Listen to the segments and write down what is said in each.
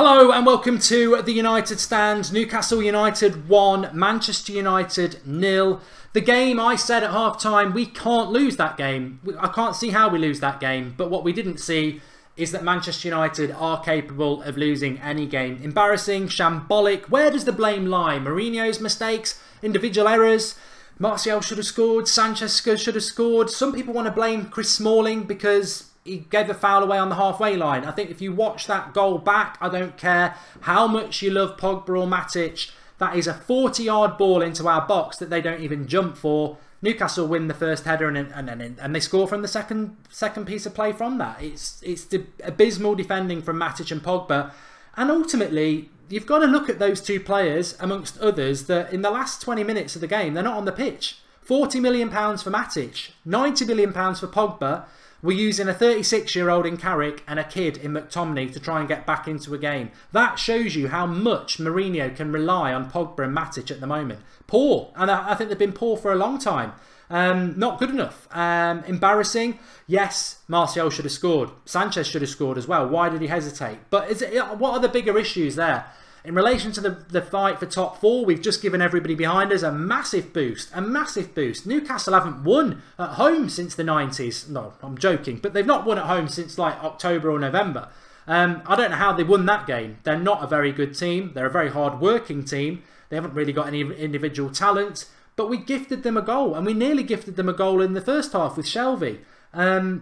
Hello and welcome to the United Stand. Newcastle United 1, Manchester United 0. The game, I said at half-time, we can't lose that game. I can't see how we lose that game. But what we didn't see is that Manchester United are capable of losing any game. Embarrassing, shambolic. Where does the blame lie? Mourinho's mistakes, individual errors. Martial should have scored. Sanchez should have scored. Some people want to blame Chris Smalling because he gave the foul away on the halfway line. I think if you watch that goal back, I don't care how much you love Pogba or Matic, that is a 40-yard ball into our box that they don't even jump for. Newcastle win the first header and they score from the second piece of play from that. It's the abysmal defending from Matic and Pogba. And ultimately, you've got to look at those two players, amongst others, that in the last 20 minutes of the game, they're not on the pitch. £40 million for Matic, £90 million for Pogba. We're using a 36-year-old in Carrick and a kid in McTominay to try and get back into a game. That shows you how much Mourinho can rely on Pogba and Matic at the moment. Poor. And I think they've been poor for a long time. Not good enough. Embarrassing. Yes, Martial should have scored. Sanchez should have scored as well. Why did he hesitate? But what are the bigger issues there? In relation to the fight for top four, we've just given everybody behind us a massive boost. A massive boost. Newcastle haven't won at home since the 90s. No, I'm joking. But they've not won at home since like October or November. I don't know how they won that game. They're not a very good team. They're a very hard-working team. They haven't really got any individual talent. But we gifted them a goal. And we nearly gifted them a goal in the first half with Shelvey.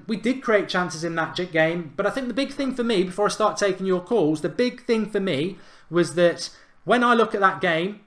We did create chances in that game. But I think the big thing for me, before I start taking your calls, the big thing for me was that when I look at that game,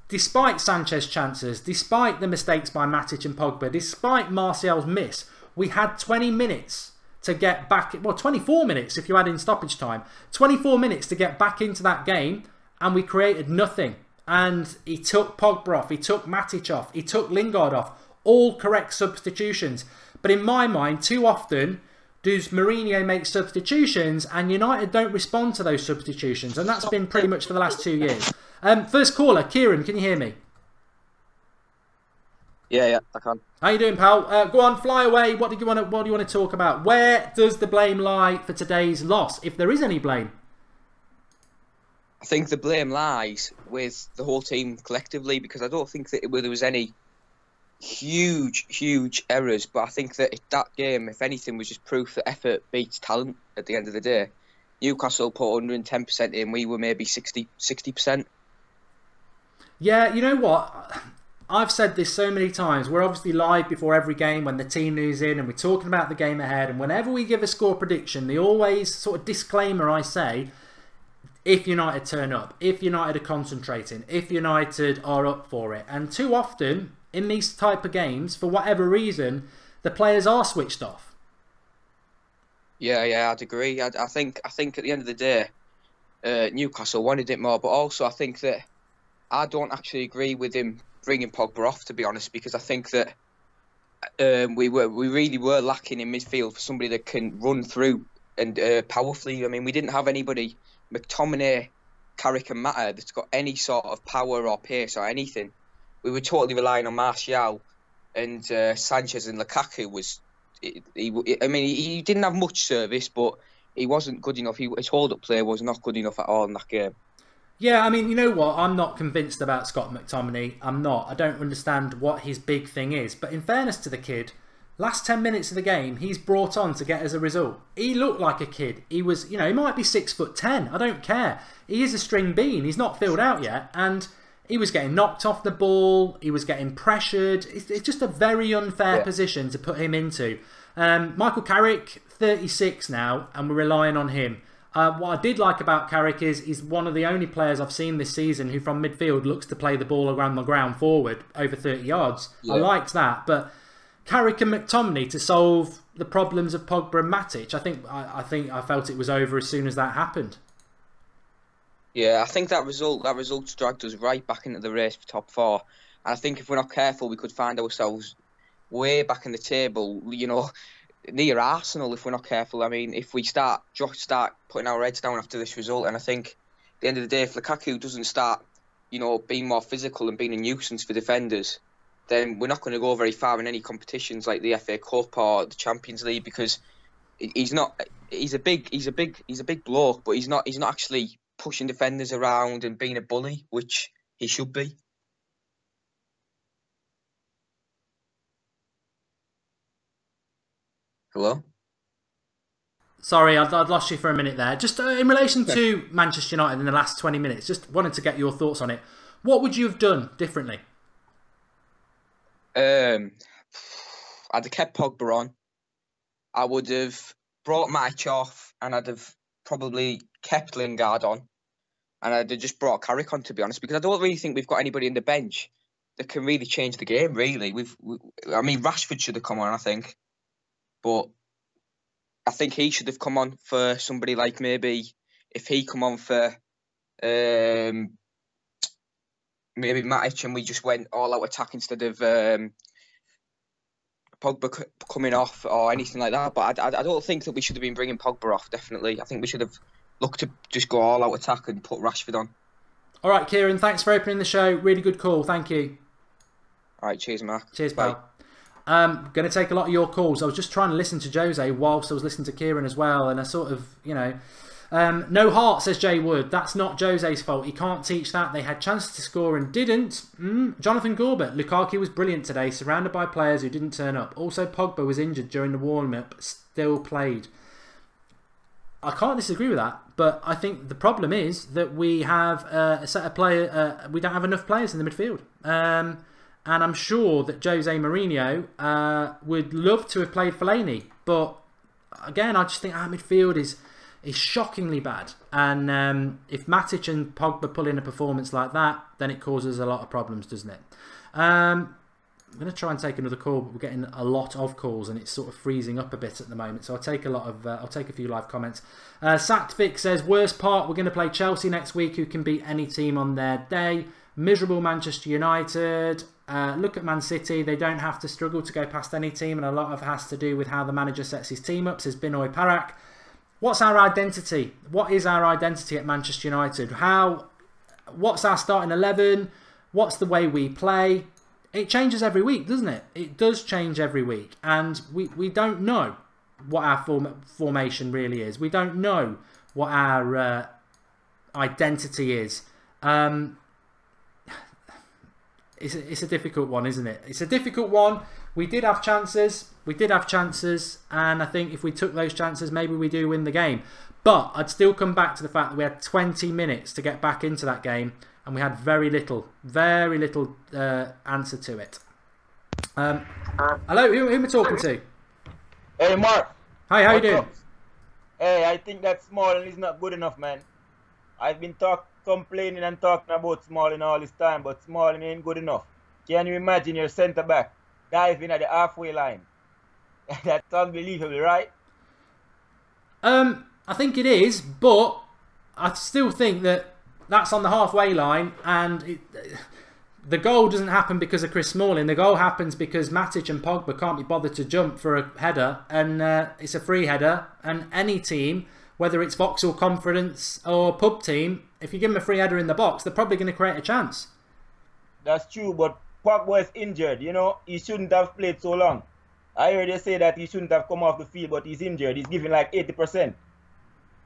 despite Sanchez's chances, despite the mistakes by Matic and Pogba, despite Martial's miss, we had 20 minutes to get back, well 24 minutes if you add in stoppage time, 24 minutes to get back into that game, and we created nothing. And he took Pogba off, he took Matic off, he took Lingard off, all correct substitutions. But in my mind, too often, does Mourinho make substitutions and United don't respond to those substitutions, and that's been pretty much for the last 2 years. First caller, Ciaran, can you hear me? Yeah, I can. How you doing, pal? Go on, fly away. What do you want to talk about? Where does the blame lie for today's loss, if there is any blame? I think the blame lies with the whole team collectively, because I don't think that there was any huge errors, but I think that that game, if anything, was just proof that effort beats talent at the end of the day. Newcastle put 110% in, we were maybe 60%. Yeah, you know what? I've said this so many times. We're obviously live before every game when the team news in and we're talking about the game ahead, and whenever we give a score prediction, the always sort of disclaimer I say, if United turn up, if United are concentrating, if United are up for it. And too often in these type of games, for whatever reason, the players are switched off. Yeah, I'd agree. I think at the end of the day, Newcastle wanted it more, but also I think that I don't actually agree with him bringing Pogba off, to be honest, because I think that we really were lacking in midfield for somebody that can run through and powerfully. I mean, we didn't have anybody, McTominay, Carrick and Mata, that's got any sort of power or pace or anything. We were totally relying on Martial, and Sanchez and Lukaku he didn't have much service, but he wasn't good enough. His hold-up play was not good enough at all in that game. Yeah, I mean, you know what? I'm not convinced about Scott McTominay. I'm not. I don't understand what his big thing is. But in fairness to the kid, last 10 minutes of the game, he's brought on to get us a result. He looked like a kid. He was, he might be 6'10". I don't care. He is a string bean. He's not filled out yet. And he was getting knocked off the ball. He was getting pressured. It's just a very unfair position to put him into. Michael Carrick, 36 now, and we're relying on him. What I did like about Carrick is he's one of the only players I've seen this season who from midfield looks to play the ball around the ground forward over 30 yards. Yeah. I liked that. But Carrick and McTominay to solve the problems of Pogba and Matic, I felt it was over as soon as that happened. Yeah, I think that result's dragged us right back into the race for top four. And I think if we're not careful, we could find ourselves way back in the table, near Arsenal if we're not careful. I mean, if we start putting our heads down after this result, and I think at the end of the day, if Lukaku doesn't start, being more physical and being a nuisance for defenders, then we're not going to go very far in any competitions like the FA Cup or the Champions League, because he's not. He's a big bloke, but he's not actually pushing defenders around and being a bully, which he should be. Hello? Sorry, I'd lost you for a minute there. Just in relation to Manchester United in the last 20 minutes, just wanted to get your thoughts on it. What would you have done differently? I'd have kept Pogba on. I would have brought Matic off, and I'd have probably kept Lingard on. And I'd have just brought Carrick on, to be honest, because I don't really think we've got anybody in the bench that can really change the game, really. I mean, Rashford should have come on, I think. But I think he should have come on for somebody like maybe if he come on for maybe Matic and we just went all out attack instead of Pogba coming off or anything like that. But I don't think that we should have been bringing Pogba off, definitely. I think we should have looked to just go all out attack and put Rashford on. All right, Ciaran, thanks for opening the show. Really good call. Thank you. All right, cheers, Mark. Cheers, pal. Going to take a lot of your calls. I was just trying to listen to Jose whilst I was listening to Ciaran as well, and I sort of, you know, no heart, says Jay Wood. That's not Jose's fault. He can't teach that. They had chances to score and didn't. Jonathan Gorbett. Lukaku was brilliant today, surrounded by players who didn't turn up. Also, Pogba was injured during the warm-up, but still played. I can't disagree with that, but I think the problem is that we have a set of players. We don't have enough players in the midfield. And I'm sure that Jose Mourinho would love to have played Fellaini. But again, I just think our midfield is shockingly bad. And if Matic and Pogba pull in a performance like that, then it causes a lot of problems, doesn't it? I'm going to try and take another call, but we're getting a lot of calls and it's sort of freezing up a bit at the moment. So I'll take a few live comments. Sackfix says, worst part, we're going to play Chelsea next week, who can beat any team on their day. Miserable Manchester United. Look at Man City. They don't have to struggle to go past any team, and a lot of it has to do with how the manager sets his team up, says Binoy Parak. What's our identity? What is our identity at Manchester United? What's our starting 11? What's the way we play? It changes every week, doesn't it? It does change every week, and we don't know what our formation really is. We don't know what our identity is. It's a difficult one, isn't it? It's a difficult one. We did have chances. And I think if we took those chances, maybe we do win the game. But I'd still come back to the fact that we had 20 minutes to get back into that game, and we had very little answer to it. Hello, who am I talking to? Hey, Mark. Hi, how you doing? Hey, I think that Smalling is not good enough, man. I've been complaining and talking about Smalling all this time, but Smalling ain't good enough. Can you imagine your centre-back diving at the halfway line? That's unbelievable, right? I think it is, but I still think that that's on the halfway line, and the goal doesn't happen because of Chris Smalling. The goal happens because Matic and Pogba can't be bothered to jump for a header, and it's a free header, and any team, whether it's Vauxhall Conference or pub team, if you give them a free header in the box, they're probably going to create a chance. That's true, but Pogba is injured, you know. He shouldn't have played so long. I heard you say that he shouldn't have come off the field, but he's injured. He's giving like 80%.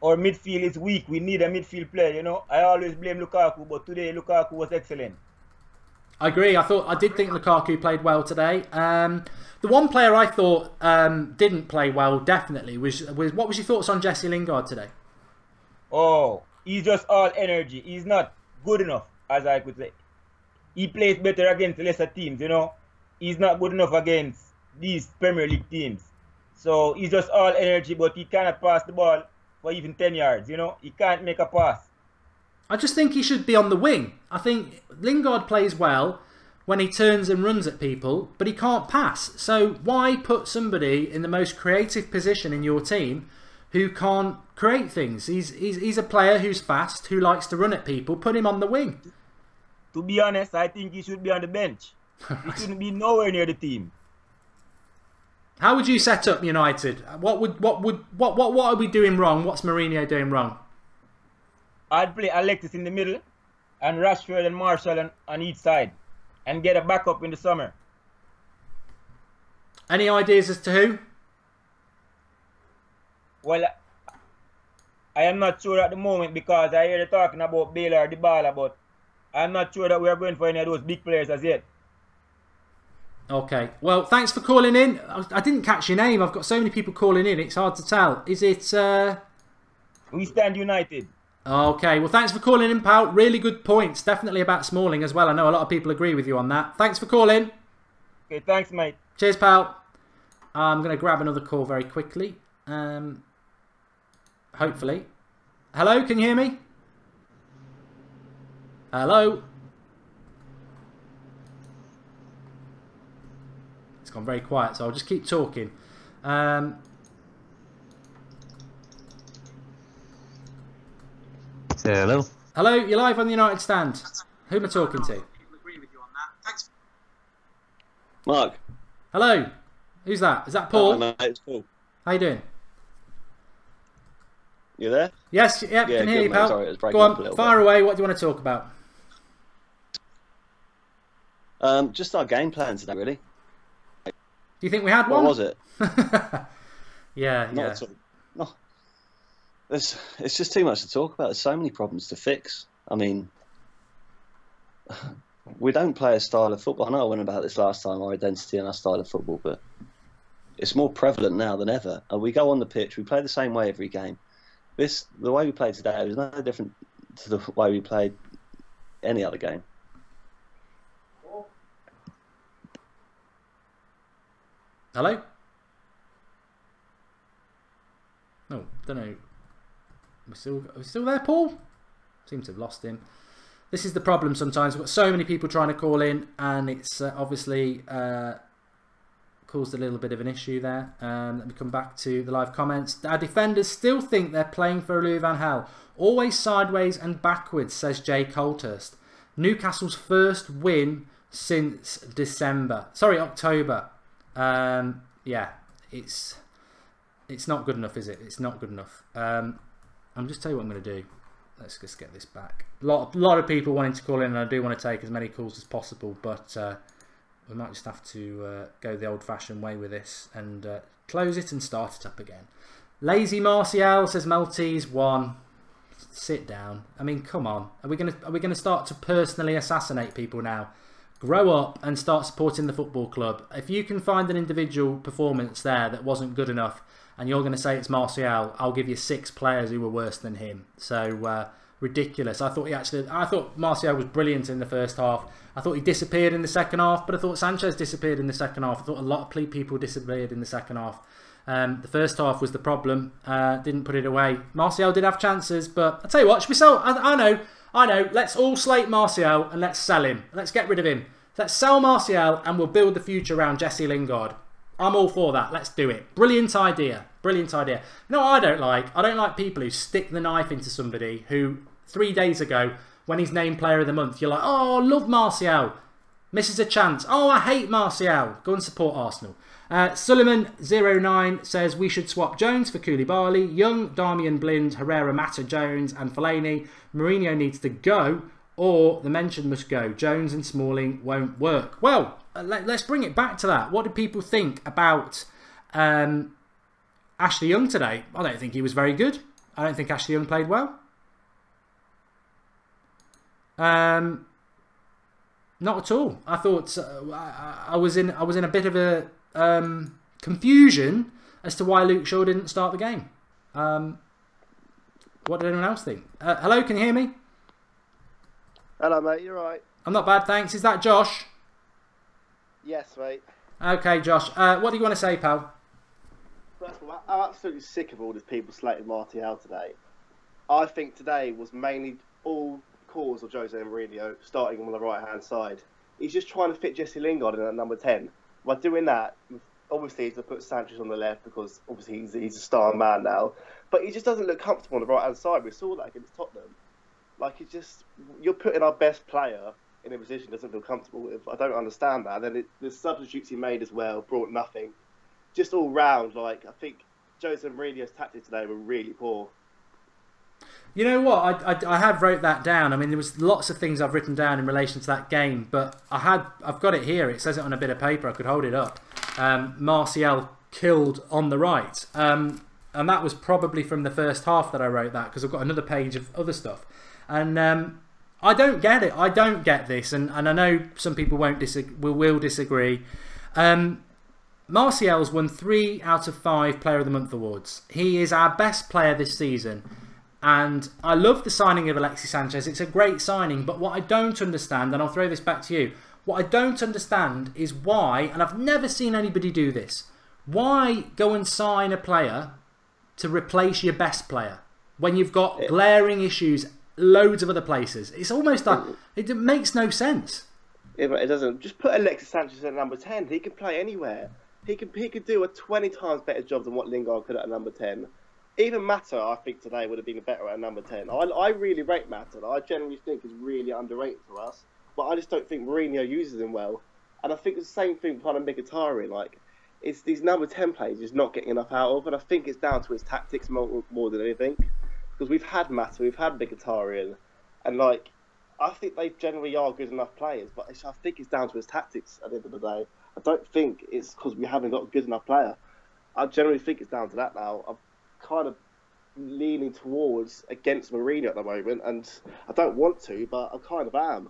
Our midfield is weak. We need a midfield player, you know. I always blame Lukaku, but today Lukaku was excellent. I agree. I did think Lukaku played well today. The one player I thought didn't play well, definitely, was what was your thoughts on Jesse Lingard today? Oh, he's just all energy. He's not good enough, as I could say. He plays better against lesser teams, you know. He's not good enough against these Premier League teams. So he's just all energy, but he cannot pass the ball for even 10 yards, you know. He can't make a pass. I just think he should be on the wing. I think Lingard plays well when he turns and runs at people, but he can't pass. So why put somebody in the most creative position in your team who can't create things? He's a player who's fast, who likes to run at people. Put him on the wing. To be honest, I think he should be on the bench. He shouldn't be nowhere near the team. How would you set up United? What are we doing wrong? What's Mourinho doing wrong? I'd play Alexis in the middle and Rashford and Marshall on each side and get a backup in the summer. Any ideas as to who? Well, I am not sure at the moment because I hear you talking about Bale or Dybala, but I'm not sure that we are going for any of those big players as yet. Okay. Well, thanks for calling in. I didn't catch your name. I've got so many people calling in. It's hard to tell. Is it... We Stand United. Okay. Well, thanks for calling in, pal. Really good points. Definitely about Smalling as well. I know a lot of people agree with you on that. Thanks for calling. Okay, thanks, mate. Cheers, pal. I'm going to grab another call very quickly. Hopefully. Hello, can you hear me? Hello? It's gone very quiet, so I'll just keep talking. Hello. Hello, you're live on the United Stand. Who am I talking to? Mark. Hello. Who's that? Is that Paul? Hi, mate, it's Paul. How you doing? You there? Yes, yep, Yeah, can hear good, you, mate. pal. Sorry, it was breaking Go up a on, little fire bit. away. What do you want to talk about? Just our game plan today, really. Do you think we had What one? was it? Yeah, Not yeah. at all. No. It's just too much to talk about. There's so many problems to fix. I mean, we don't play a style of football. I know I went about this last time, our identity and our style of football, but it's more prevalent now than ever. And we go on the pitch, we play the same way every game. The way we played today was no different to the way we played any other game. Hello? Oh, don't know. Are we still there, Paul? Seem to have lost him. This is the problem sometimes. We've got so many people trying to call in, and it's obviously caused a little bit of an issue there. Let me come back to the live comments. Our defenders still think they're playing for Louis van Gaal. Always sideways and backwards, says Jay Colthurst. Newcastle's first win since October. Yeah, it's not good enough, is it? It's not good enough. I'm just tell you what I'm going to do. Let's just get this back. A lot of people wanting to call in, and I do want to take as many calls as possible, but we might just have to go the old-fashioned way with this and close it and start it up again. Lazy Martial says Maltese 1. Sit down. I mean, come on. Are we gonna start to personally assassinate people now? Grow up and start supporting the football club. If you can find an individual performance there that wasn't good enough, and you're going to say it's Martial, I'll give you 6 players who were worse than him. So ridiculous. I thought Martial was brilliant in the first half. I thought he disappeared in the second half, but I thought Sanchez disappeared in the second half. I thought a lot of people disappeared in the second half. The first half was the problem. Didn't put it away. Martial did have chances, but I tell you what, should we sell? I know. Let's all slate Martial and let's sell him. Let's get rid of him. Let's sell Martial and we'll build the future around Jesse Lingard. I'm all for that. Let's do it. Brilliant idea. Brilliant idea. No, I don't like people who stick the knife into somebody who 3 days ago, when he's named Player of the Month, you're like, oh, love Martial. Misses a chance. Oh, I hate Martial. Go and support Arsenal. Suleiman09 says we should swap Jones for Koulibaly, Young, Darmian, Blind, Herrera, Mata, Jones and Fellaini. Mourinho needs to go, or the mention must go. Jones and Smalling won't work. Well, let's bring it back to that. What did people think about Ashley Young today? I don't think he was very good. I don't think Ashley Young played well. Not at all. I thought I was in a bit of a confusion as to why Luke Shaw didn't start the game. What did anyone else think? Hello, can you hear me? Hello, mate. You're right. I'm not bad, thanks. Is that Josh? Yes, mate. Okay, Josh. What do you want to say, pal? First of all, I'm absolutely sick of all these people slating Martial today. I think today was mainly all cause of Jose Mourinho starting him on the right-hand side. He's just trying to fit Jesse Lingard in at number 10. By doing that, obviously he's going to put Sanchez on the left because obviously he's a star man now. But he just doesn't look comfortable on the right-hand side. We saw that against Tottenham. Like, you're putting our best player in a position he doesn't feel comfortable with. I don't understand that. And then the substitutes he made as well brought nothing. Just all round, like, I think Jose Mourinho's tactics today were really poor. You know what? I have wrote that down. I mean, there was lots of things I've written down in relation to that game, but I've got it here. It says it on a bit of paper. I could hold it up. Martial killed on the right. And that was probably from the first half that I wrote that, because I've got another page of other stuff. And I don't get it. I don't get this. And I know some people will disagree. Martial's won 3 out of 5 Player of the Month awards. He is our best player this season. And I love the signing of Alexis Sanchez. It's a great signing. But what I don't understand, and I'll throw this back to you, what I don't understand is why, and I've never seen anybody do this, why go and sign a player to replace your best player when you've got glaring issues loads of other places? It's almost like it makes no sense. Yeah, but it doesn't. Just put Alexis Sanchez at number 10. He can play anywhere. He could do a 20 times better job than what Lingard could at number 10. Even Mata, I think today would have been better at number 10. I really rate Mata. I generally think he's really underrated for us, but I just don't think Mourinho uses him well. And I think it's the same thing with Mkhitaryan. Like, it's these number 10 players he's not getting enough out of, and I think it's down to his tactics more than anything. Because we've had Mata, we've had Mkhitaryan, and like, I think they generally are good enough players, but I think it's down to his tactics at the end of the day. I don't think it's because we haven't got a good enough player. I generally think it's down to that now. I'm kind of leaning towards against Mourinho at the moment, and I don't want to, but I kind of am.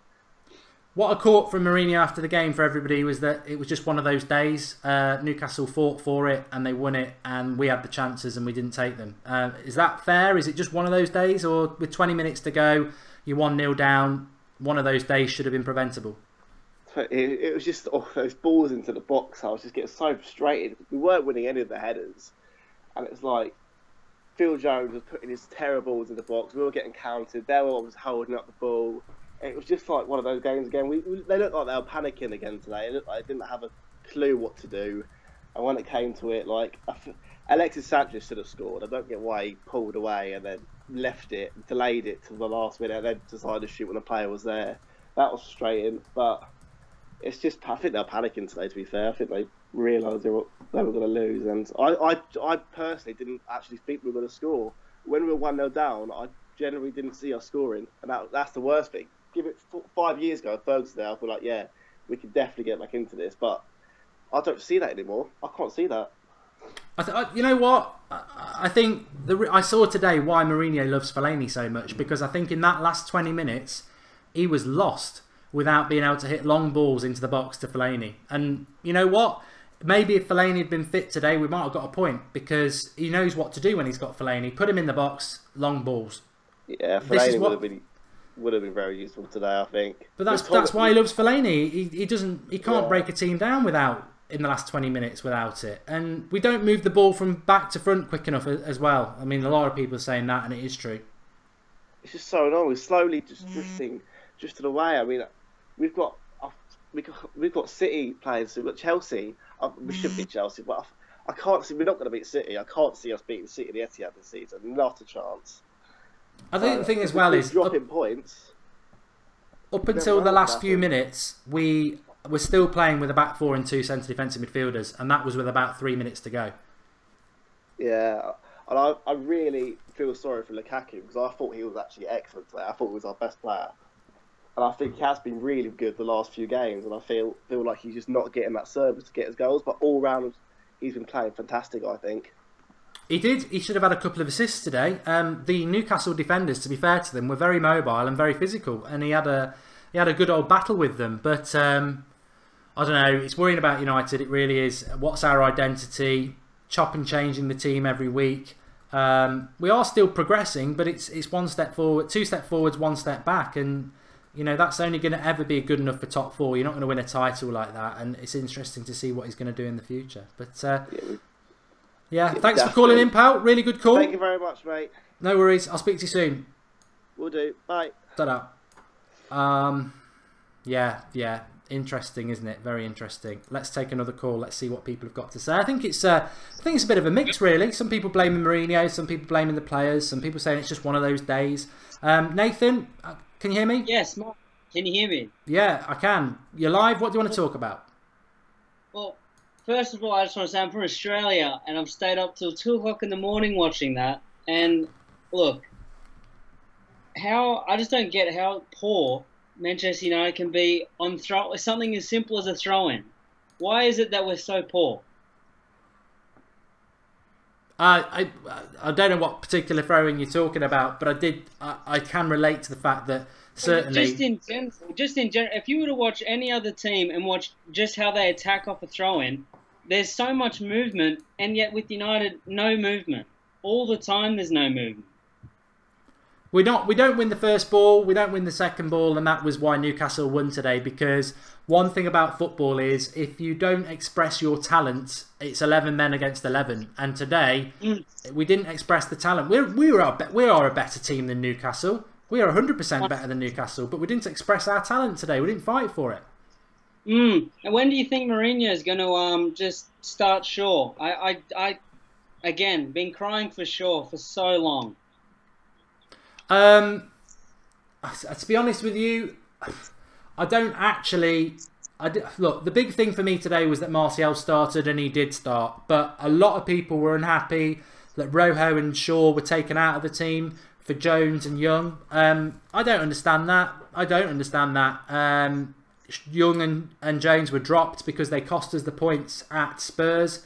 What I caught from Mourinho after the game for everybody was that it was just one of those days. Newcastle fought for it and they won it, and we had the chances and we didn't take them. Is that fair? Is it just one of those days, or with 20 minutes to go, you're 1-0 down, one of those days should have been preventable? It was just those balls into the box. I was just getting so frustrated. We weren't winning any of the headers, and it was like Phil Jones was putting his terrible balls in the box. We were getting counted. They were always holding up the ball. It was just like one of those games again. They looked like they were panicking again today. It looked like they didn't have a clue what to do. And when it came to it, like, Alexis Sanchez should have scored. I don't get why he pulled away and then left it, delayed it to the last minute, and then decided to shoot when the player was there. That was frustrating. But it's just, I think they're panicking today, to be fair. I think they realised they were going to lose. And I personally didn't actually think we were going to score. When we were 1-0 down, I generally didn't see us scoring. And that's the worst thing. Give it 5 years ago, Thursday, I feel like, yeah, we could definitely get back into this. But I don't see that anymore. I can't see that. You know what? I think I saw today why Mourinho loves Fellaini so much, because I think in that last 20 minutes, he was lost without being able to hit long balls into the box to Fellaini. And you know what? Maybe if Fellaini had been fit today, we might have got a point, because he knows what to do when he's got Fellaini. Put him in the box, long balls. Yeah, Fellaini would have been very useful today, I think. But that's why he loves Fellaini. He can't break a team down in the last 20 minutes without it. And we don't move the ball from back to front quick enough as well. I mean, a lot of people are saying that, and it is true. It's just so annoying. We're slowly just drifting away. I mean, we've got City players. We've got Chelsea. We should beat Chelsea, but I can't see. We're not going to beat City. I can't see us beating City at the Etihad this season. Not a chance. I think the thing as well is dropping points. Up until the last few minutes, we were still playing with a back four and 2 centre defensive midfielders, and that was with about 3 minutes to go. Yeah, and I really feel sorry for Lukaku, because I thought he was actually excellent today. I thought he was our best player, and I think he has been really good the last few games. And I feel like he's just not getting that service to get his goals, but all round he's been playing fantastic, I think. He did. He should have had a couple of assists today. The Newcastle defenders, to be fair to them, were very mobile and very physical, and he had a good old battle with them. But I don't know. It's worrying about United. It really is. What's our identity? Chop and changing the team every week. We are still progressing, but it's 1 step forward, 2 steps forwards, 1 step back, and that's only going to ever be good enough for top 4. You're not going to win a title like that, and it's interesting to see what he's going to do in the future. But. Yeah, thanks for calling in, pal. Really good call. Thank you very much, mate. No worries. I'll speak to you soon. Will do. Bye. Ta-da. Yeah. Interesting, isn't it? Very interesting. Let's take another call. Let's see what people have got to say. I think it's a bit of a mix, really. Some people blaming Mourinho, some people blaming the players, some people saying it's just one of those days. Nathan, can you hear me? Yes, Mark. Can you hear me? Yeah, I can. You're live. What do you want to talk about? Well, first of all, I just want to say I'm from Australia, and I've stayed up till 2 o'clock in the morning watching that. And look, I just don't get how poor Manchester United can be on something as simple as a throw-in. Why is it that we're so poor? I don't know what particular throwing you're talking about, but I can relate to the fact that certainly just in general, if you were to watch any other team and watch just how they attack off a throw-in, there's so much movement, and yet with United, no movement. All the time, there's no movement. We don't win the first ball, we don't win the second ball, and that was why Newcastle won today. Because one thing about football is if you don't express your talent, it's 11 men against 11. And today, we didn't express the talent. We are a better team than Newcastle. We are 100% better than Newcastle, but we didn't express our talent today. We didn't fight for it. And when do you think Mourinho is going to just start Shaw? I again been crying for Shaw for so long. To be honest with you, I don't actually. Look, the big thing for me today was that Martial started, and he did start. But a lot of people were unhappy that Rojo and Shaw were taken out of the team for Jones and Young. I don't understand that. Young and Jones were dropped because they cost us the points at Spurs.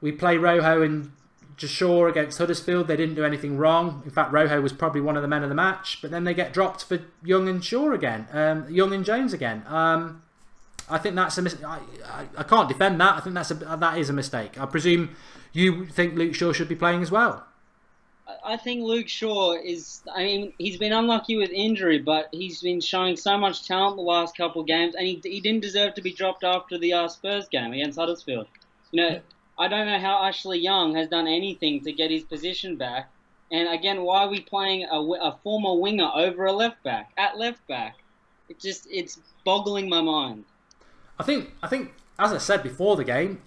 We play Rojo and Shaw against Huddersfield. They didn't do anything wrong. In fact, Rojo was probably one of the men of the match. But then they get dropped for Young and Shaw again. Young and Jones again. I think that's a mistake. I can't defend that. I think that is a mistake. I presume you think Luke Shaw should be playing as well. I think Luke Shaw is... I mean, he's been unlucky with injury, but he's been showing so much talent the last couple of games, and he didn't deserve to be dropped after the Spurs game against Huddersfield. You know, I don't know how Ashley Young has done anything to get his position back. And again, why are we playing a former winger over a left back, at left back? It's boggling my mind. I think, as I said before the game,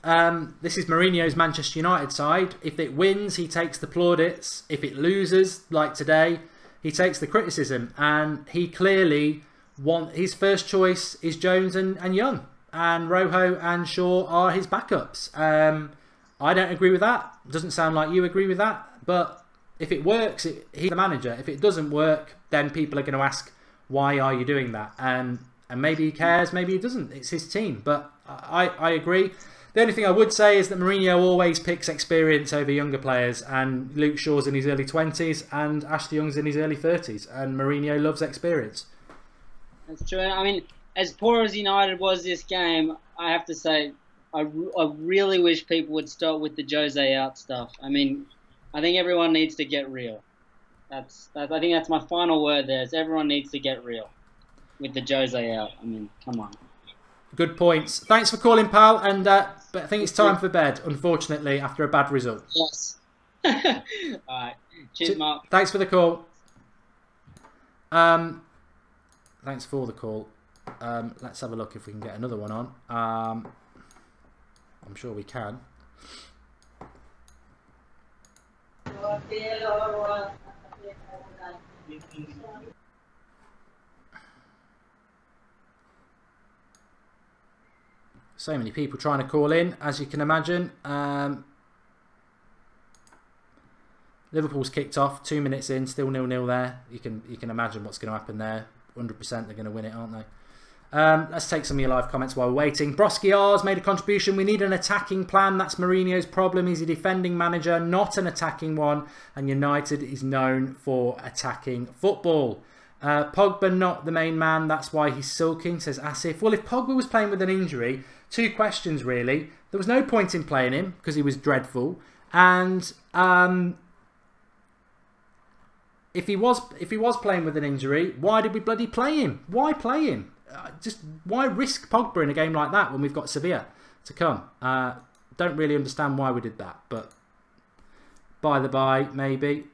this is Mourinho's Manchester United side. If it wins, he takes the plaudits. If it loses, like today, he takes the criticism. And he clearly his first choice is Jones and Young. And Rojo and Shaw are his backups. I don't agree with that. Doesn't sound like you agree with that. But if it works, he's the manager. If it doesn't work, then people are going to ask, why are you doing that? And maybe he cares, maybe he doesn't. It's his team. But I agree. The only thing I would say is that Mourinho always picks experience over younger players. And Luke Shaw's in his early 20s and Ashley Young's in his early 30s. And Mourinho loves experience. That's true. I mean, as poor as United was this game, I have to say, I really wish people would stop with the Jose out stuff. I mean, I think everyone needs to get real. I think that's my final word there. Is everyone needs to get real with the Jose out. I mean, come on. Good points. Thanks for calling, pal. And but I think it's time for bed, unfortunately, after a bad result. Yes. All right. Cheers, Mark. Thanks for the call. Thanks for the call. Let's have a look if we can get another one on. I'm sure we can. So many people trying to call in, as you can imagine. Liverpool's kicked off, 2 minutes in, still 0-0 there. You can imagine what's going to happen there. 100% they're going to win it, aren't they? Let's take some of your live comments while we're waiting. Broski R's made a contribution. We need an attacking plan. That's Mourinho's problem. He's a defending manager, not an attacking one. And United is known for attacking football. Pogba not the main man. That's why he's sulking, says Asif. Well, if Pogba was playing with an injury, two questions really. There was no point in playing him because he was dreadful. And if he was playing with an injury, why did we bloody play him? Why play him? Just why risk Pogba in a game like that when we've got Sevilla to come? Don't really understand why we did that, but by the by, maybe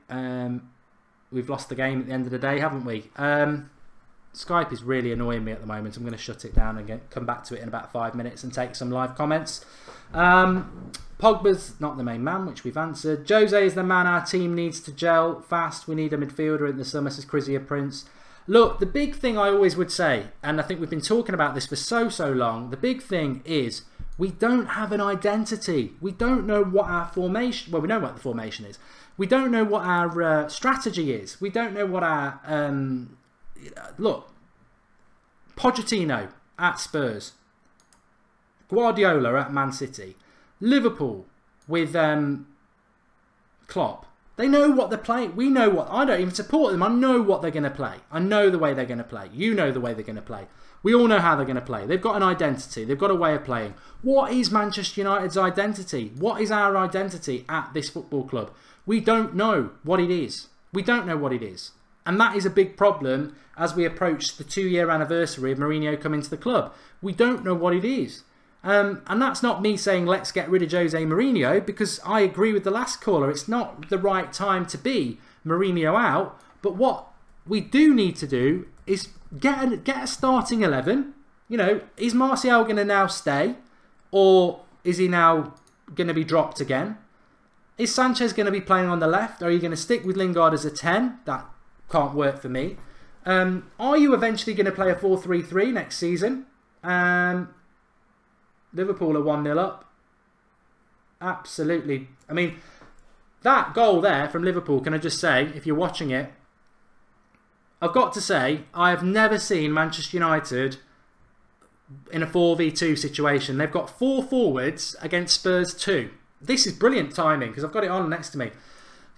we've lost the game at the end of the day, haven't we? Skype is really annoying me at the moment. I'm going to shut it down and come back to it in about 5 minutes and take some live comments. Pogba's not the main man, which we've answered. Jose is the man our team needs to gel fast. We need a midfielder in the summer, says Chrisia Prince. Look, the big thing I always would say, and I think we've been talking about this for so long, the big thing is we don't have an identity. We don't know what our formation... Well, we know what the formation is. We don't know what our strategy is. We don't know what our... look, Pochettino at Spurs. Guardiola at Man City. Liverpool with Klopp. They know what they're playing. We know what. I don't even support them. I know what they're going to play. I know the way they're going to play. You know the way they're going to play. We all know how they're going to play. They've got an identity. They've got a way of playing. What is Manchester United's identity? What is our identity at this football club? We don't know what it is. We don't know what it is. And that is a big problem as we approach the 2-year anniversary of Mourinho coming to the club. We don't know what it is. And that's not me saying let's get rid of Jose Mourinho, because I agree with the last caller. It's not the right time to be Mourinho out. But what we do need to do is get a starting 11. You know, is Martial going to now stay? Or is he now going to be dropped again? Is Sanchez going to be playing on the left? Or are you going to stick with Lingard as a 10? That can't work for me. Are you eventually going to play a 4-3-3 next season? Liverpool are 1-0 up. Absolutely. I mean, that goal there from Liverpool, can I just say, if you're watching it, I've got to say, I have never seen Manchester United in a 4v2 situation. They've got 4 forwards against Spurs 2. This is brilliant timing, because I've got it on next to me.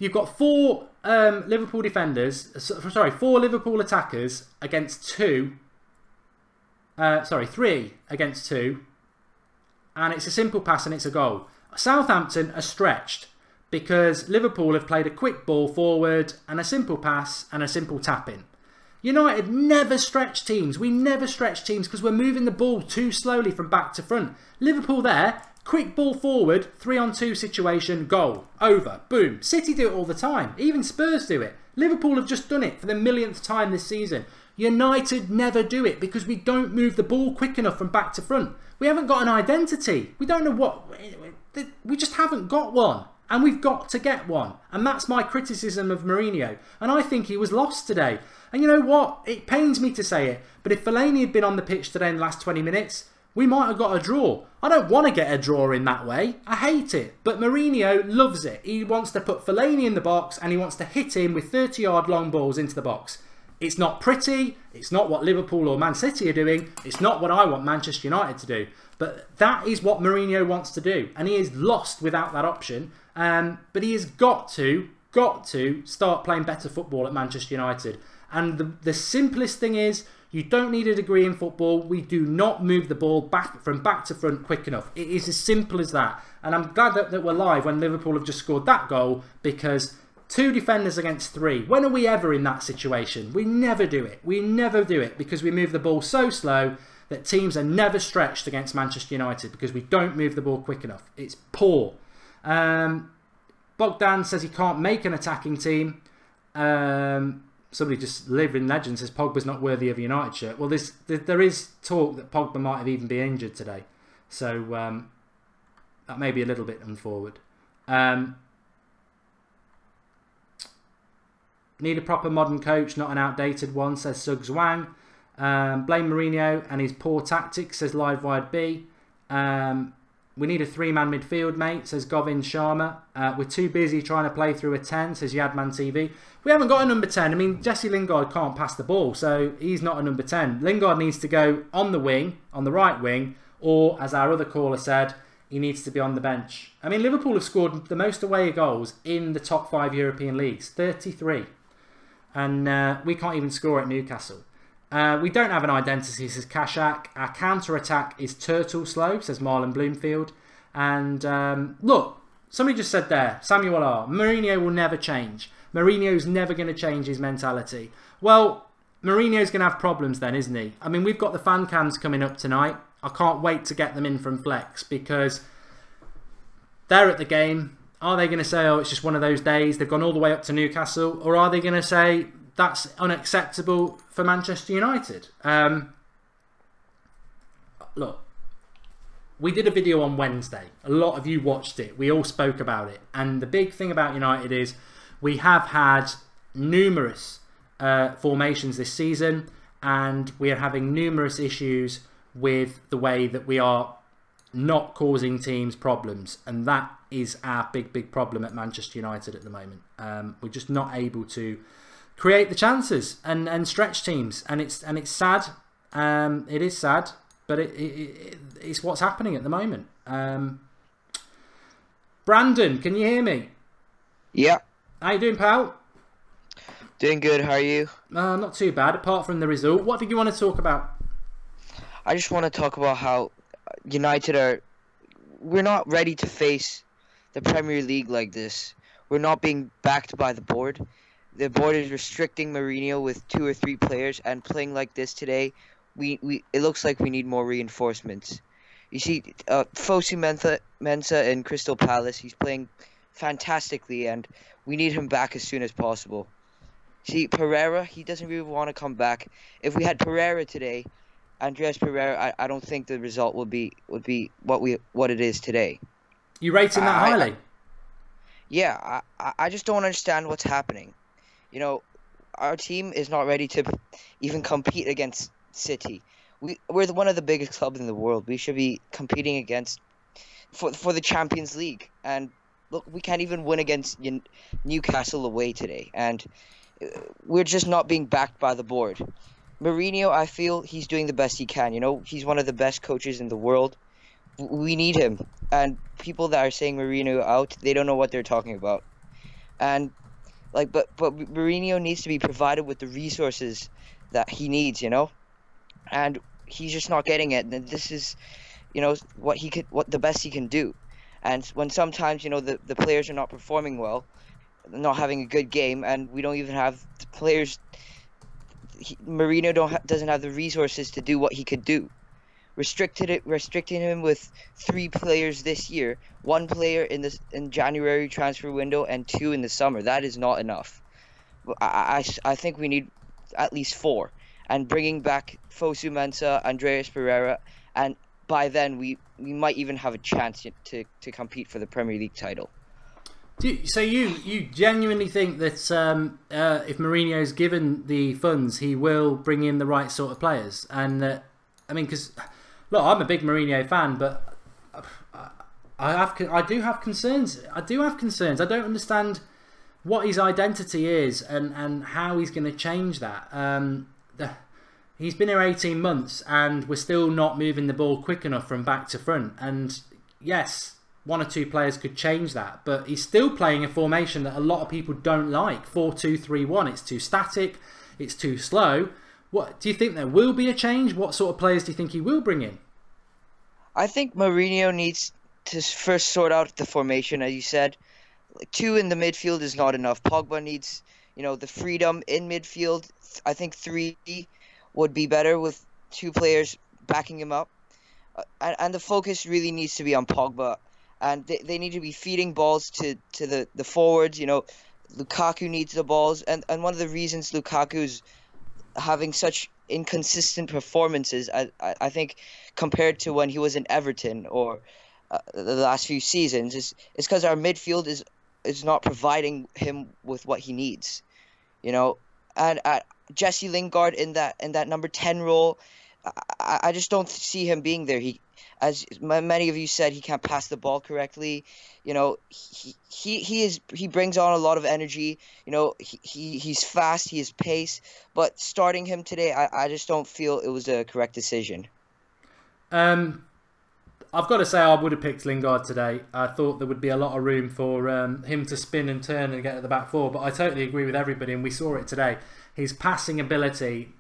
You've got 4 Liverpool defenders, sorry, 4 Liverpool attackers against 3 against 2. And it's a simple pass and it's a goal. Southampton are stretched because Liverpool have played a quick ball forward and a simple pass and a simple tap-in. United never stretch teams. We never stretch teams because we're moving the ball too slowly from back to front. Liverpool there, quick ball forward, 3-on-2 situation, goal, over, boom. City do it all the time. Even Spurs do it. Liverpool have just done it for the millionth time this season. United never do it because we don't move the ball quick enough from back to front. We haven't got an identity. We don't know what... We just haven't got one. And we've got to get one. And that's my criticism of Mourinho. And I think he was lost today. And you know what? It pains me to say it. But if Fellaini had been on the pitch today in the last 20 minutes, we might have got a draw. I don't want to get a draw in that way. I hate it. But Mourinho loves it. He wants to put Fellaini in the box and he wants to hit him with 30-yard long balls into the box. It's not pretty. It's not what Liverpool or Man City are doing. It's not what I want Manchester United to do. But that is what Mourinho wants to do. And he is lost without that option. But he has got to start playing better football at Manchester United. And the simplest thing is, you don't need a degree in football. We do not move the ball from back to front quick enough. It is as simple as that. And I'm glad that we're live when Liverpool have just scored that goal, because 2 defenders against 3. When are we ever in that situation? We never do it. We never do it because we move the ball so slow that teams are never stretched against Manchester United because we don't move the ball quick enough. It's poor. Bogdan says he can't make an attacking team. Somebody just living legend says Pogba's not worthy of a United shirt. Well, there is talk that Pogba might have even been injured today. So that may be a little bit unforward. Need a proper modern coach, not an outdated one, says Suggs Wang. Blame Mourinho and his poor tactics, says Livewired B. We need a 3-man midfield, mate, says Govin Sharma. We're too busy trying to play through a 10, says Yadman TV. We haven't got a number 10. I mean, Jesse Lingard can't pass the ball, so he's not a number 10. Lingard needs to go on the wing, on the right wing, or, as our other caller said, he needs to be on the bench. I mean, Liverpool have scored the most away goals in the top 5 European leagues, 33. And we can't even score at Newcastle. We don't have an identity, says Kashak. Our counter-attack is turtle slow, says Marlon Bloomfield. And look, somebody just said there, Samuel R. Mourinho will never change. Mourinho's never going to change his mentality. Well, Mourinho's going to have problems then, isn't he? I mean, we've got the fan cams coming up tonight. I can't wait to get them in from Flex because they're at the game. Are they going to say, oh, it's just one of those days, they've gone all the way up to Newcastle? Or are they going to say, that's unacceptable for Manchester United? Look, we did a video on Wednesday. A lot of you watched it. We all spoke about it. And the big thing about United is we have had numerous formations this season, and we are having numerous issues with the way that we are not causing teams problems, and that is our big problem at Manchester United at the moment. We're just not able to create the chances and stretch teams, and it's sad. It is sad, but it's what's happening at the moment. Brandon, can you hear me? Yeah, How you doing, pal? doing good. How are you? Not too bad, apart from the result. What did you want to talk about? I just want to talk about how we're not ready to face the Premier League like this. We're not being backed by the board. The board is restricting Mourinho with 2 or 3 players, and playing like this today, it looks like we need more reinforcements. You see, Fosu Mensah in Crystal Palace, he's playing fantastically, and we need him back as soon as possible. See, Pereira, he doesn't really want to come back. If we had Pereira today, Andreas Pereira, I don't think the result would be what it is today. You rating that highly? Yeah, I just don't understand what's happening. You know, our team is not ready to even compete against City. We're one of the biggest clubs in the world. We should be competing against for the Champions League. And look, we can't even win against Newcastle away today. And we're just not being backed by the board. Mourinho, I feel he's doing the best he can. You know, he's one of the best coaches in the world. We need him. And people that are saying Mourinho out, they don't know what they're talking about. And but Mourinho needs to be provided with the resources that he needs, you know, and he's just not getting it. And this is, you know, what the best he can do. And when sometimes, you know, the players are not performing well, not having a good game, and we don't even have the players. Mourinho doesn't have the resources to do what he could do. Restricting him with 3 players this year, 1 player in January transfer window and 2 in the summer. That is not enough. I think we need at least 4, and bringing back Fosu Mensah, Andreas Pereira, and by then we might even have a chance to compete for the Premier League title. So you genuinely think that if Mourinho's given the funds, he will bring in the right sort of players? And I mean, because look, I'm a big Mourinho fan, but I do have concerns. I don't understand what his identity is and how he's going to change that. He's been here 18 months and we're still not moving the ball quick enough from back to front. And yes, 1 or 2 players could change that, but he's still playing a formation that a lot of people don't like. 4-2-3-1. It's too static. It's too slow. What do you think there will be a change? What sort of players do you think he will bring in? I think Mourinho needs to first sort out the formation, as you said. 2 in the midfield is not enough. Pogba needs, you know, the freedom in midfield. I think 3 would be better with 2 players backing him up. And the focus really needs to be on Pogba. And they need to be feeding balls to the forwards. You know, Lukaku needs the balls. And one of the reasons Lukaku's having such inconsistent performances, I think, compared to when he was in Everton or the last few seasons, is because our midfield is not providing him with what he needs, you know. And Jesse Lingard in that number 10 role, I just don't see him being there. As many of you said, he can't pass the ball correctly. You know, he brings on a lot of energy. You know, he's fast, he has pace. But starting him today, I just don't feel it was a correct decision. I've got to say I would have picked Lingard today. I thought there would be a lot of room for him to spin and turn and get at the back 4. But I totally agree with everybody, and we saw it today. His passing ability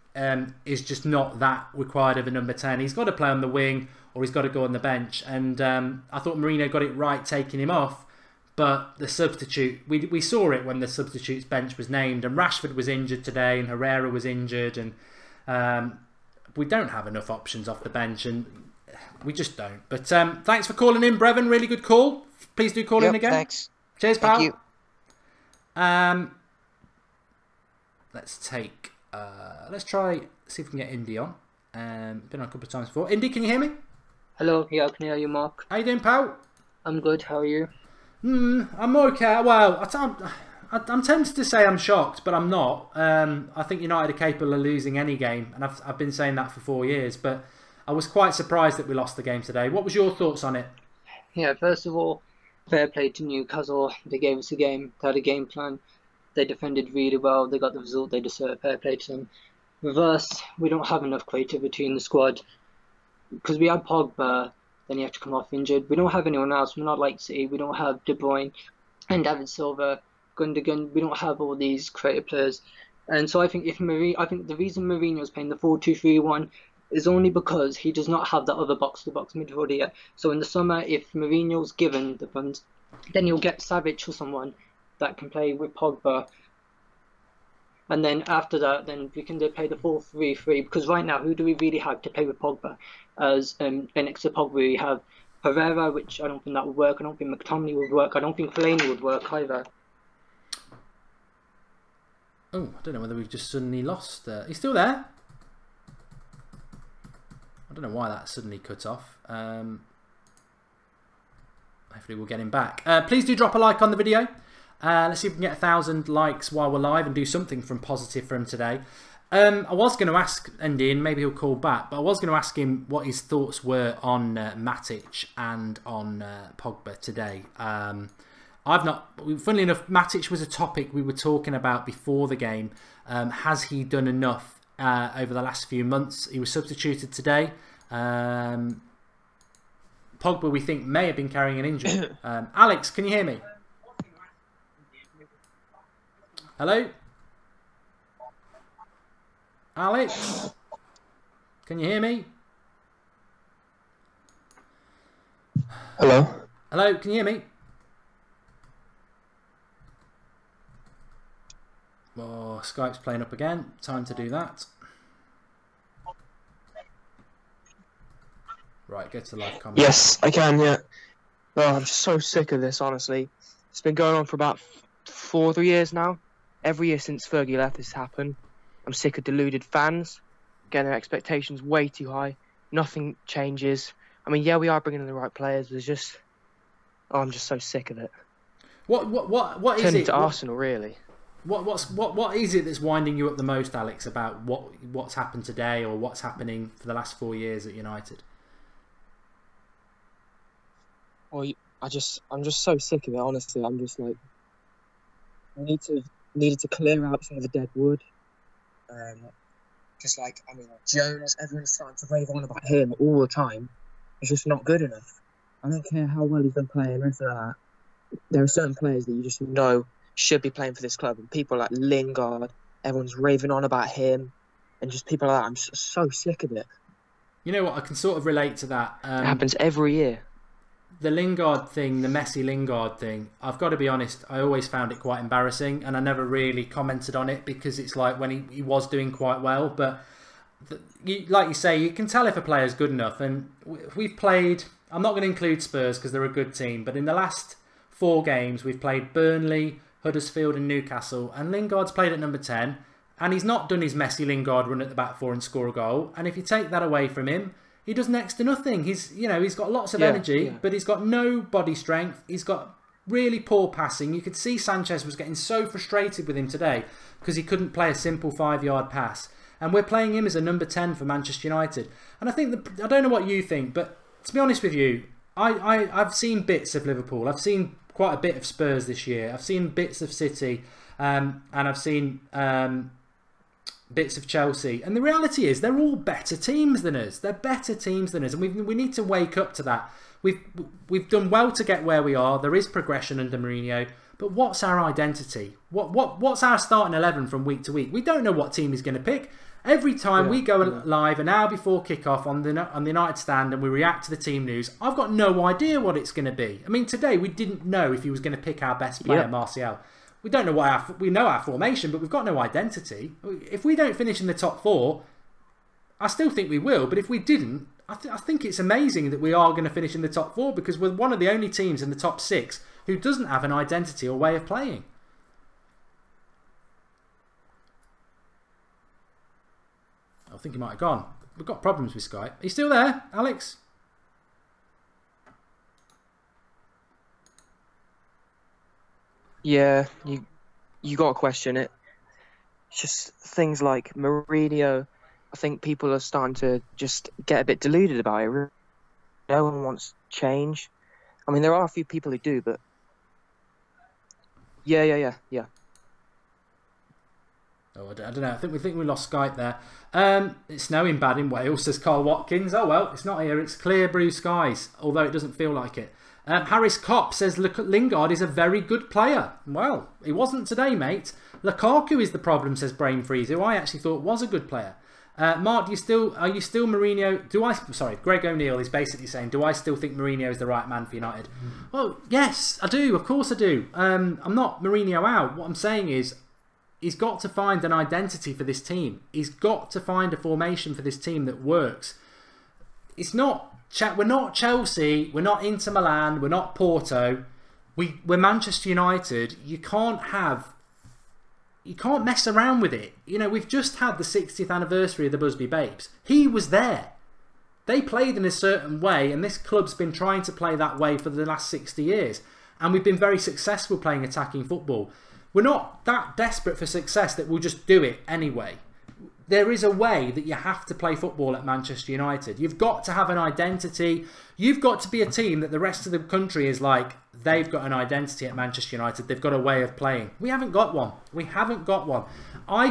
is just not that required of a number 10. He's got to play on the wing or he's got to go on the bench. And I thought Mourinho got it right taking him off. But the substitute, we saw it when the substitutes bench was named. And Rashford was injured today and Herrera was injured. And we don't have enough options off the bench. And we just don't. But thanks for calling in, Brevin. Really good call. Please do call in again. Thanks. Cheers, pal. Thank you. Let's take... let's try, see if we can get Indy on. Been on a couple of times before. Indy, can you hear me? Hello, yeah, I can hear you, Mark. How you doing, pal? I'm good, how are you? I'm okay. Well, I'm tempted to say I'm shocked, but I'm not. I think United are capable of losing any game, and I've been saying that for 4 years, but I was quite surprised that we lost the game today. What was your thoughts on it? Yeah, first of all, fair play to Newcastle. They gave us a game, they had a game plan. They defended really well, they got the result they deserve. Fair play to them. With us, we don't have enough creativity in the squad. Because we had Pogba, then he had to come off injured. We don't have anyone else. We're not like City. We don't have De Bruyne and David Silva. Gundogan. We don't have all these creative players, and so I think I think the reason Mourinho is playing the 4-2-3-1 is only because he does not have that other box-to-box midfielder yet. So in the summer, if Mourinho's given the funds, then you'll get Savic or someone that can play with Pogba. And then after that, then we can play the 4-3-3. Because right now, who do we really have to play with Pogba? As next to Pogba, we have Herrera, which I don't think that would work. I don't think McTominay would work. I don't think Fellaini would work either. Oh, I don't know whether we've just suddenly lost. He's still there. I don't know why that suddenly cut off. Hopefully we'll get him back. Please do drop a like on the video. Let's see if we can get 1,000 likes while we're live and do something from positive from today. I was going to ask Andy, and maybe he'll call back, but I was going to ask him what his thoughts were on Matic and on Pogba today. Funnily enough, Matic was a topic we were talking about before the game. Has he done enough over the last few months? He was substituted today. Pogba, we think, may have been carrying an injury. Alex, can you hear me? Hello? Alex? Can you hear me? Hello? Hello, can you hear me? Oh, Skype's playing up again. Time to do that. Right, go to the live comment. Yes, I can, yeah. Oh, I'm so sick of this, honestly. It's been going on for about 3 years now. Every year since Fergie left, this happened. I'm sick of deluded fans, getting their expectations way too high. Nothing changes. I mean, yeah, we are bringing in the right players. There's just... Oh, I'm just so sick of it. What is Turning it? to Arsenal, really. What is it that's winding you up the most, Alex, about what's happened today or what's happening for the last 4 years at United? Well, I'm just so sick of it, honestly. I'm just like... I needed to clear out some of the dead wood. Just like, I mean, Jones, everyone's starting to rave on about him all the time. It's just not good enough. I don't care how well he's been playing or anything like that. There are certain players that you just know should be playing for this club. And people like Lingard, everyone's raving on about him. And just people like that. I'm just so sick of it. You know what? I can sort of relate to that. It happens every year. The Lingard thing, the Messi Lingard thing, I've got to be honest, I always found it quite embarrassing, and I never really commented on it because it's like when he was doing quite well, but like you say, you can tell if a player's good enough, and we've played, I'm not going to include Spurs because they're a good team, but in the last 4 games we've played Burnley, Huddersfield and Newcastle, and Lingard's played at number 10, and he's not done his Messi Lingard run at the back 4 and score a goal, and if you take that away from him, he does next to nothing. He's got lots of energy, but he's got no body strength. He's got really poor passing. You could see Sanchez was getting so frustrated with him today because he couldn't play a simple 5-yard pass. And we're playing him as a number 10 for Manchester United. And I think, I don't know what you think, but to be honest with you, I've seen bits of Liverpool. I've seen quite a bit of Spurs this year. I've seen bits of City, and I've seen... bits of Chelsea, and the reality is they're all better teams than us. They're better teams than us, and we need to wake up to that. We've done well to get where we are. There is progression under Mourinho, but what's our identity? What's our starting 11 from week to week? We don't know what team he's going to pick. Every time we go live an hour before kickoff on the United stand and we react to the team news, I've got no idea what it's going to be. I mean, today we didn't know if he was going to pick our best player, Martial. We don't know we know our formation, but we've got no identity. If we don't finish in the top 4, I still think we will. But if we didn't, I think it's amazing that we are going to finish in the top 4 because we're one of the only teams in the top 6 who doesn't have an identity or way of playing. I think he might have gone. We've got problems with Skype. Are you still there, Alex? Yeah, you got to question it. It's just things like Mourinho. I think people are starting to just get a bit deluded about it. No one wants change. I mean, there are a few people who do, but yeah. Oh, I don't know. I think we lost Skype there. It's snowing bad in Wales, says Carl Watkins. Oh well, it's not here. It's clear blue skies, although it doesn't feel like it. Harris Kopp says Lingard is a very good player. Well, he wasn't today, mate. Lukaku is the problem, says Brain Freeze, who I actually thought was a good player. Mark, are you still Mourinho? Sorry, Greg O'Neill is basically saying, do I still think Mourinho is the right man for United? Well, yes, I do. Of course I do. I'm not Mourinho out. What I'm saying is, he's got to find an identity for this team. He's got to find a formation for this team that works. We're not Chelsea. We're not Inter Milan. We're not Porto. We're Manchester United. You can't mess around with it. You know, we've just had the 60th anniversary of the Busby Babes. He was there. They played in a certain way, and this club's been trying to play that way for the last 60 years. And we've been very successful playing attacking football. We're not that desperate for success that we'll just do it anyway. There is a way that you have to play football at Manchester United. You've got to have an identity. You've got to be a team that the rest of the country is like, they've got an identity at Manchester United. They've got a way of playing. We haven't got one. We haven't got one. I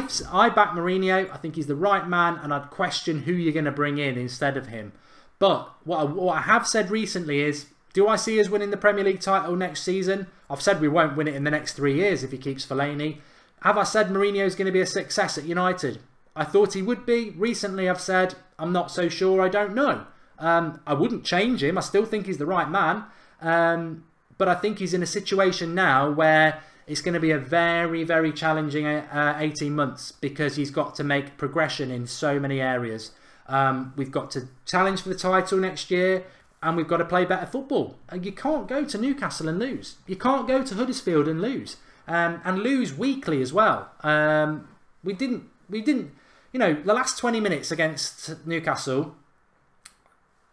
back Mourinho. I think he's the right man, and I'd question who you're going to bring in instead of him. But what I have said recently is, do I see us winning the Premier League title next season? I've said we won't win it in the next 3 years if he keeps Fellaini. Have I said Mourinho's going to be a success at United? I thought he would be. Recently I've said, I'm not so sure, I don't know. I wouldn't change him. I still think he's the right man. But I think he's in a situation now where it's going to be a very, very challenging 18 months because he's got to make progression in so many areas. We've got to challenge for the title next year, and we've got to play better football. You can't go to Newcastle and lose. You can't go to Huddersfield and lose. And lose weekly as well. We didn't, you know, the last 20 minutes against Newcastle,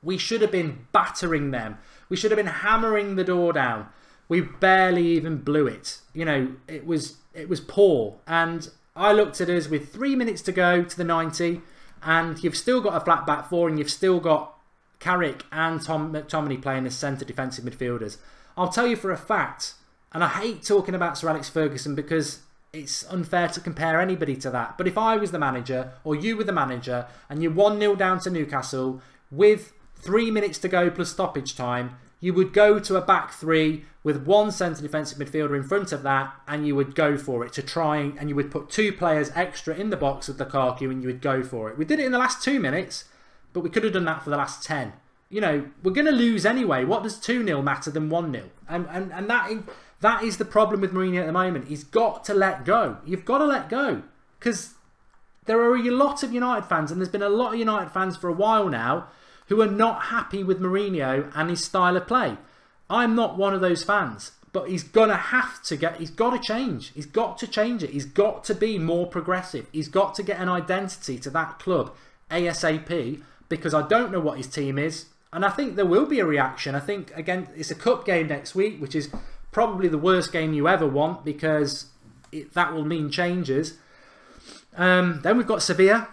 we should have been battering them. We should have been hammering the door down. We barely even blew it. You know, it was poor. And I looked at us with 3 minutes to go to the 90, and you've still got a flat back four, and you've still got Carrick and Tom McTominay playing as centre defensive midfielders. I'll tell you for a fact, and I hate talking about Sir Alex Ferguson because it's unfair to compare anybody to that. But if I was the manager, or you were the manager, and you're 1-0 down to Newcastle with 3 minutes to go plus stoppage time, you would go to a back three with one centre defensive midfielder in front of that, and you would go for it to try, and you would put 2 players extra in the box with Lukaku, and you would go for it. We did it in the last 2 minutes, but we could have done that for the last 10. You know, we're going to lose anyway. What does 2-0 matter than 1-0? And that is the problem with Mourinho at the moment. He's got to let go. You've got to let go. Because there are a lot of United fans, and there's been a lot of United fans for a while now, who are not happy with Mourinho and his style of play. I'm not one of those fans. But he's got to change. He's got to change it. He's got to be more progressive. He's got to get an identity to that club ASAP, because I don't know what his team is. And I think there will be a reaction. I think, again, it's a cup game next week, which is probably the worst game you ever want, because that will mean changes. Then we've got Sevilla,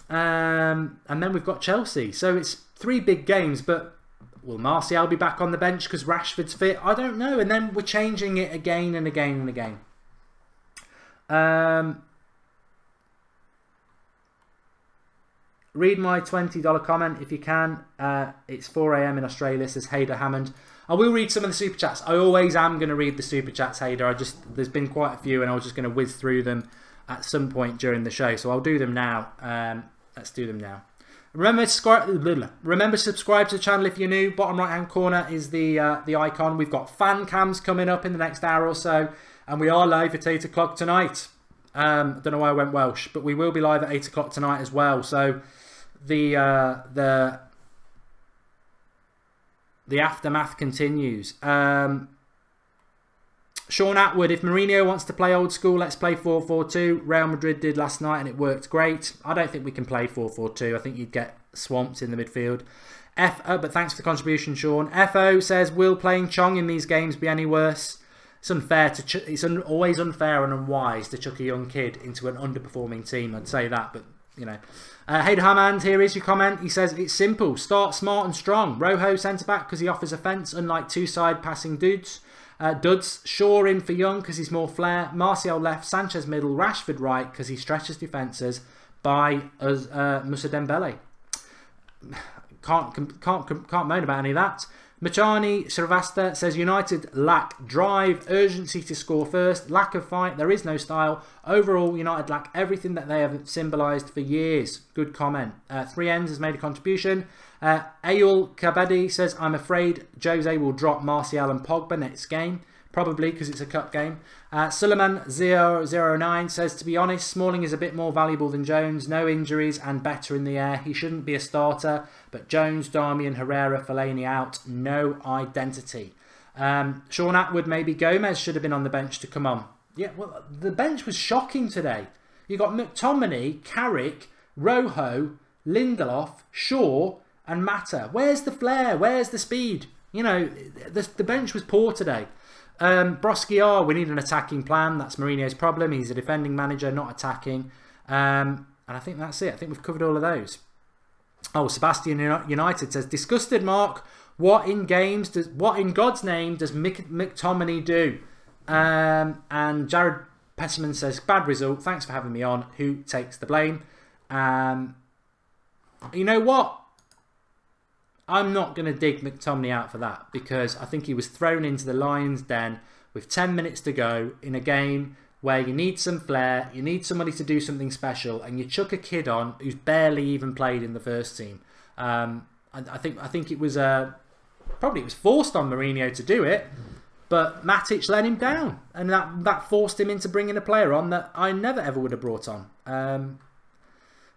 and then we've got Chelsea. So it's 3 big games, but will Martial be back on the bench because Rashford's fit? I don't know. And then we're changing it again and again and again. Read my $20 comment if you can. It's 4 AM in Australia, says Hayder Hammond. I will read some of the super chats. I always am going to read the super chats, Hayder. There's been quite a few, and I was just going to whiz through them at some point during the show. So I'll do them now. Let's do them now. Remember to subscribe to the channel if you're new. Bottom right hand corner is the icon. We've got fan cams coming up in the next hour or so, and we are live at 8 o'clock tonight. I don't know why I went Welsh, but we will be live at 8 o'clock tonight as well. So the aftermath continues. Sean Atwood, if Mourinho wants to play old school, let's play 4-4-2. Real Madrid did last night and it worked great. I don't think we can play 4-4-2. I think you'd get swamped in the midfield. But thanks for the contribution, Sean. FO says, will playing Chong in these games be any worse? It's unfair it's always unfair and unwise to chuck a young kid into an underperforming team. I'd say that, but you know. Hayder Hammond, here is your comment. He says, it's simple. Start smart and strong. Rojo centre-back because he offers offence, unlike two-side passing dudes. Shaw in for Young because he's more flair. Martial left, Sanchez middle, Rashford right because he stretches defences by Moussa Dembele. Can't moan about any of that. Machani Srivasta says United lack drive, urgency to score first, lack of fight, there is no style. Overall, United lack everything that they have symbolised for years. Good comment. 3Ns has made a contribution. Ayul Kabedi says, I'm afraid Jose will drop Martial and Pogba next game. Probably because it's a cup game. Suleiman009 says, to be honest, Smalling is a bit more valuable than Jones. No injuries and better in the air. He shouldn't be a starter. But Jones, Darmian, Herrera, Fellaini out. No identity. Sean Atwood, maybe Gomez should have been on the bench to come on. Yeah, well, the bench was shocking today. You got McTominay, Carrick, Rojo, Lindelof, Shaw and Mata. Where's the flair? Where's the speed? The bench was poor today. Broskiar, we need an attacking plan. That's Mourinho's problem. He's a defending manager, not attacking. And I think that's it. I think we've covered all of those. Oh, Sebastian United says, disgusted, Mark. What in God's name does McTominay do? And Jared Pesserman says, bad result. Thanks for having me on. Who takes the blame? You know what? I'm not going to dig McTominay out for that, because I think he was thrown into the lion's den with 10 minutes to go in a game where you need some flair, you need somebody to do something special, and you chuck a kid on who's barely even played in the first team. I think it was probably it was forced on Mourinho to do it, but Matic let him down, and that forced him into bringing a player on that I never ever would have brought on.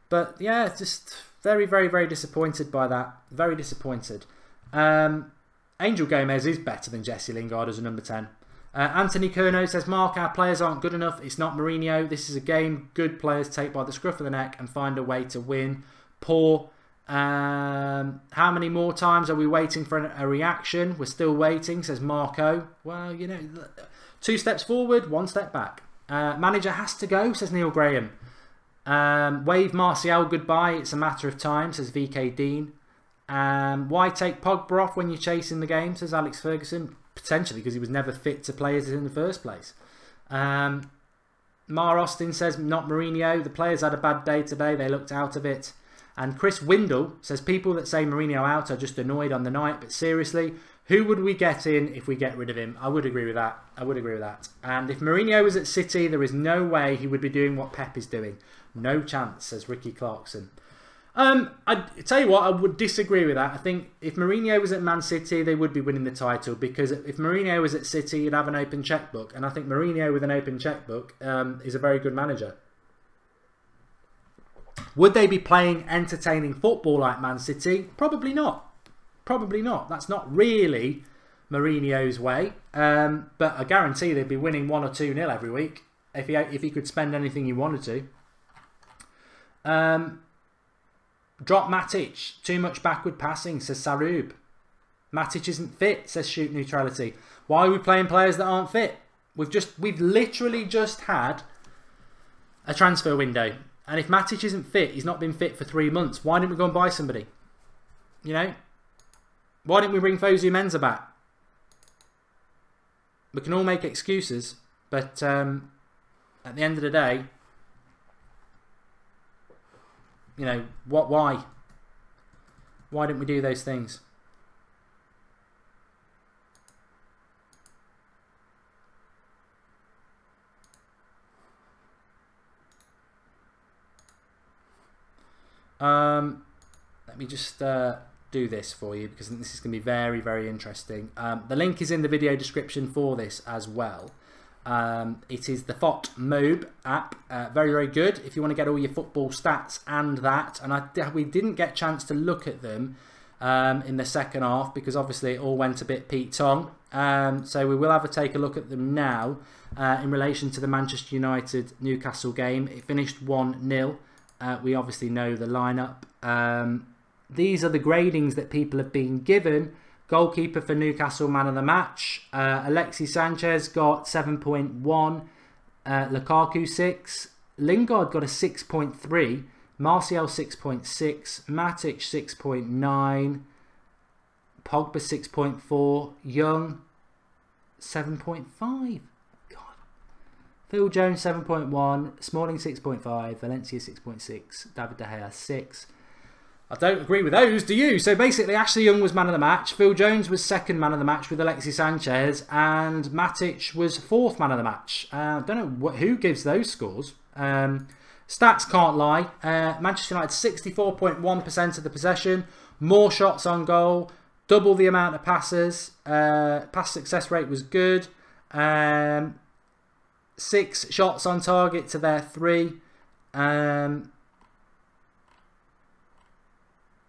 But yeah, just very, very, very disappointed by that. Very disappointed. Angel Gomez is better than Jesse Lingard as a number 10. Anthony Curnow says, Mark, our players aren't good enough. It's not Mourinho. This is a game good players take by the scruff of the neck and find a way to win. Poor. How many more times are we waiting for a reaction? We're still waiting, says Marco. Well, 2 steps forward, 1 step back. Manager has to go, says Neil Graham. Wave Martial goodbye, it's a matter of time, says VK Dean. Why take Pogba off when you're chasing the game, says Alex Ferguson. Potentially because he was never fit to play as in the first place. Mar Austin says, not Mourinho, the players had a bad day today, they looked out of it. And Chris Windle says, people that say Mourinho out are just annoyed on the night, but seriously, who would we get in if we get rid of him? I would agree with that. I would agree with that. And if Mourinho was at City, there is no way he would be doing what Pep is doing. No chance, says Ricky Clarkson. I tell you what, I would disagree with that. I think if Mourinho was at Man City, they would be winning the title, because if Mourinho was at City, he'd have an open checkbook. And I think Mourinho with an open checkbook is a very good manager. Would they be playing entertaining football like Man City? Probably not. Probably not. That's not really Mourinho's way. But I guarantee they'd be winning 1 or 2-0 every week if he could spend anything he wanted to. Drop Matic. Too much backward passing, says Sarub. Matic isn't fit, says Shoot Neutrality. Why are we playing players that aren't fit? We've literally just had a transfer window. And if Matic isn't fit, he's not been fit for 3 months. Why didn't we go and buy somebody? Why didn't we bring Fosu Mensah back? We can all make excuses, but at the end of the day, why? Why didn't we do those things? Let me just do this for you, because I think this is going to be very, very interesting. The link is in the video description for this as well. It is the FOT Mob app. Very, very good if you want to get all your football stats and that. And we didn't get a chance to look at them in the second half, because obviously it all went a bit Pete Tong. So we will take a look at them now in relation to the Manchester United Newcastle game. It finished 1-0. We obviously know the lineup. These are the gradings that people have been given. Goalkeeper for Newcastle, man of the match. Alexis Sanchez got 7.1. Lukaku 6. Lingard got a 6.3. Martial 6.6. Matic 6.9. Pogba 6.4. Young 7.5. Phil Jones 7.1, Smalling 6.5, Valencia 6.6, David De Gea 6. I don't agree with those, do you? So basically, Ashley Young was man of the match. Phil Jones was second man of the match with Alexis Sanchez. And Matic was fourth man of the match. I don't know who gives those scores. Stats can't lie. Manchester United 64.1% of the possession. More shots on goal. Double the amount of passes. Pass success rate was good. 6 shots on target to their 3.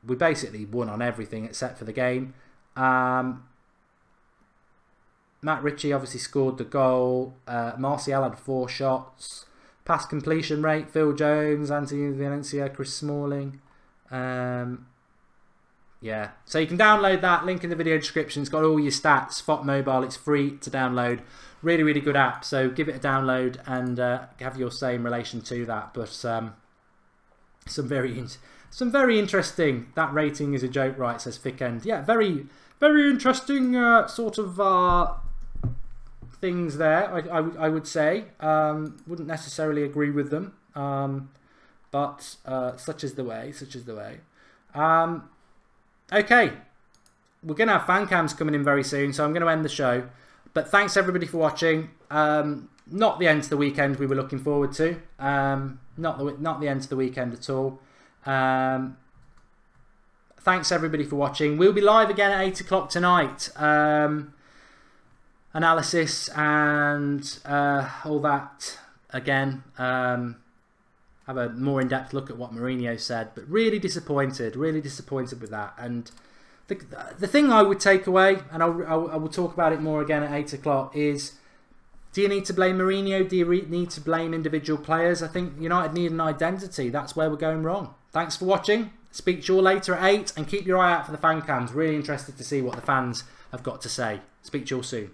We basically won on everything except for the game. Matt Ritchie obviously scored the goal. Martial had 4 shots. Pass completion rate, Phil Jones, Anthony Valencia, Chris Smalling. Yeah, so you can download that. Link in the video description. It's got all your stats. FOT Mobile, it's free to download. Really, really good app. So give it a download and have your say in relation to that. But some very interesting. That rating is a joke, right? Says Thick End. Yeah, very, very interesting sort of things there. I would say. Wouldn't necessarily agree with them. But such is the way. Such is the way. Okay, we're going to have fan cams coming in very soon, so I'm going to end the show. But thanks everybody for watching. Not the end to the weekend we were looking forward to. Not the end to the weekend at all. Thanks everybody for watching. We'll be live again at 8 o'clock tonight. Analysis and all that again. Have a more in-depth look at what Mourinho said, but really disappointed with that. And the thing I would take away, and I will talk about it more again at 8 o'clock, is: do you need to blame Mourinho? Do you need to blame individual players? I think United need an identity. That's where we're going wrong. Thanks for watching. Speak to you all later at 8, and keep your eye out for the fan cams. Really interested to see what the fans have got to say. Speak to you all soon.